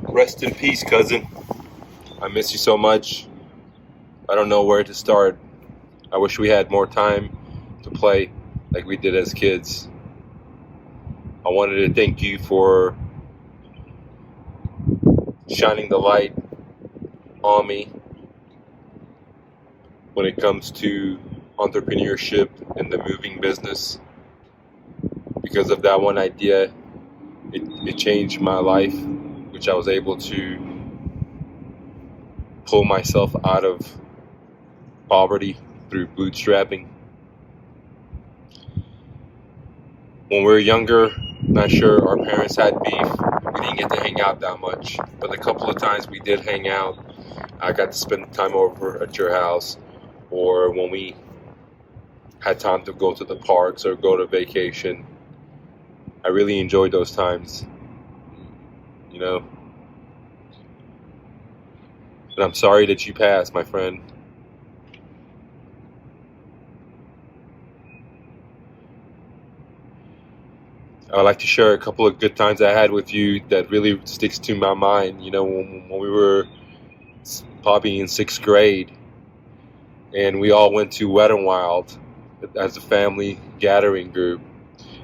Rest in peace, cousin. I miss you so much. I don't know where to start. I wish we had more time to play like we did as kids. I wanted to thank you for shining the light on me when it comes to entrepreneurship and the moving business. Because of that one idea, it changed my life, which I was able to pull myself out of poverty through bootstrapping. When we were younger, not sure our parents had beef. We didn't get to hang out that much, but a couple of times we did hang out. I got to spend time over at your house, or when we had time to go to the parks or go to vacation. I really enjoyed those times, you know. And I'm sorry that you passed, my friend. I would like to share a couple of good times I had with you that really sticks to my mind. You know, when we were probably in 6th grade, and we all went to Wet n Wild as a family gathering group.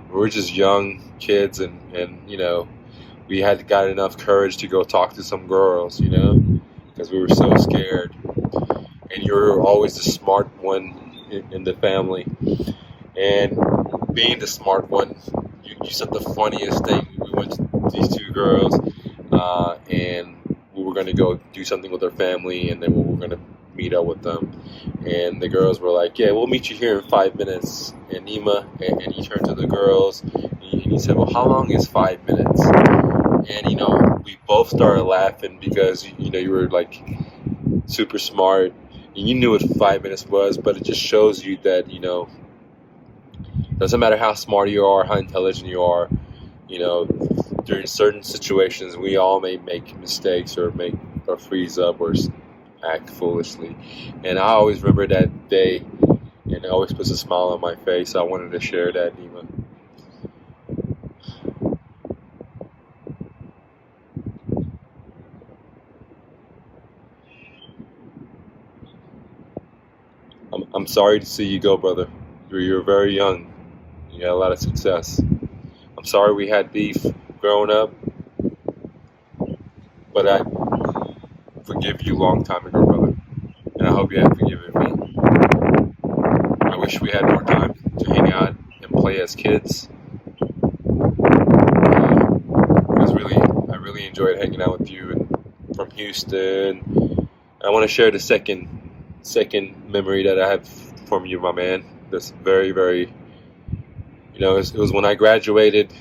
We were just young kids, and you know, we had got enough courage to go talk to some girls, you know, because we were so scared. And you were always the smart one in the family. And being the smart one, you said the funniest thing. We went to these two girls, and we were going to go do something with their family, and then we were going to meet up with them. And the girls were like, yeah, we'll meet you here in 5 minutes. And Nima, and he turned to the girls, and he said, well, how long is 5 minutes? And, you know, we both started laughing because, you know, you were like super smart, and you knew what 5 minutes was, but it just shows you that, you know, doesn't matter how smart you are, how intelligent you are, you know, during certain situations, we all may make mistakes or freeze up or act foolishly. And I always remember that day, and it always puts a smile on my face. I wanted to share that, Nima. I'm sorry to see you go, brother. You're very young. You had a lot of success. I'm sorry we had beef growing up, but I forgive you a long time ago, brother. And I hope you have forgiven me. I wish we had more time to hang out and play as kids. Because I really enjoyed hanging out with you and from Houston. I want to share the second memory that I have from you, my man. That's very, very, you know, it was when I graduated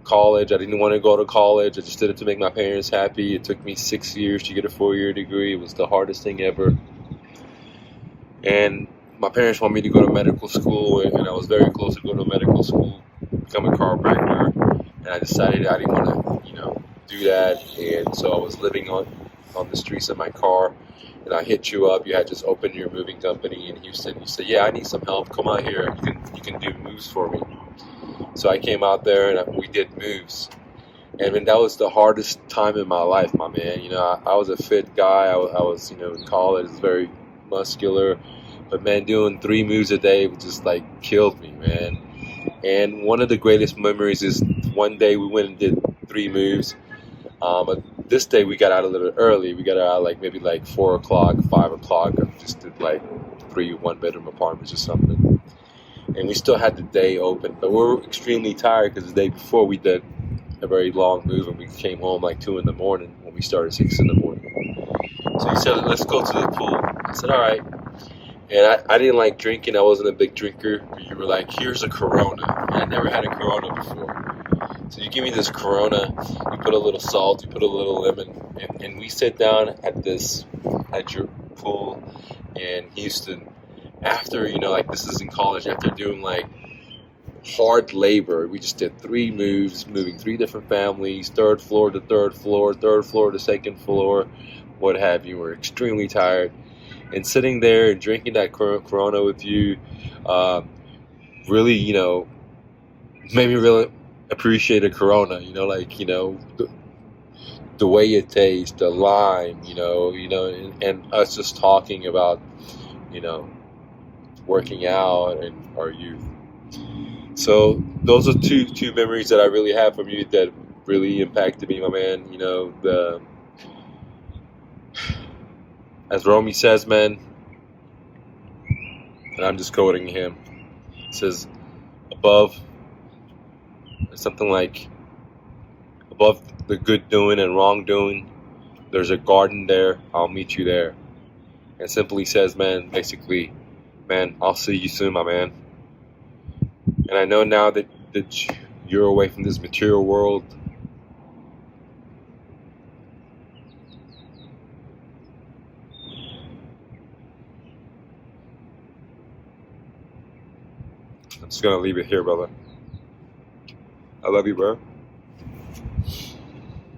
college. I didn't want to go to college. I just did it to make my parents happy. It took me 6 years to get a 4-year degree. It was the hardest thing ever. And my parents wanted me to go to medical school, and I was very close to go to medical school, become a chiropractor. And I decided I didn't want to, you know, do that. And so I was living on the streets of my car. And I hit you up. You had just opened your moving company in Houston. You said, yeah, I need some help. Come out here. You can do moves for me. So I came out there and we did moves. And I mean, that was the hardest time in my life, my man. You know, I was a fit guy. I was, you know, in college, very muscular. But man, doing 3 moves a day just like killed me, man. And one of the greatest memories is one day we went and did 3 moves. But this day we got out a little early. We got out maybe 4 o'clock, 5 o'clock. Just did 3 1-bedroom apartments or something. And we still had the day open, but we were extremely tired because the day before we did a very long move, and we came home 2 in the morning when we started 6 in the morning. So he said, let's go to the pool. I said, all right. And I didn't like drinking. I wasn't a big drinker. You were like, here's a Corona. And I never had a Corona before. So you give me this Corona, you put a little salt, you put a little lemon, and we sit down at your pool in Houston. After, you know, this is in college, after doing hard labor, we just did 3 moves, moving 3 different families, 3rd floor to 3rd floor, 3rd floor to 2nd floor, what have you. We're extremely tired. and sitting there and drinking that Corona with you, uh, really, made me really appreciate a Corona. Like the way it tastes, the lime, and us just talking about, you know, working out and our youth. So those are two memories that I really have from you that really impacted me, my man. The as Rumi says, man, and I'm just quoting him. It says above something like above the good doing and wrongdoing, there's a garden there. I'll meet you there. And simply says, man, basically, man, I'll see you soon, my man. And I know now that you're away from this material world. I'm just gonna leave it here, brother. I love you, bro.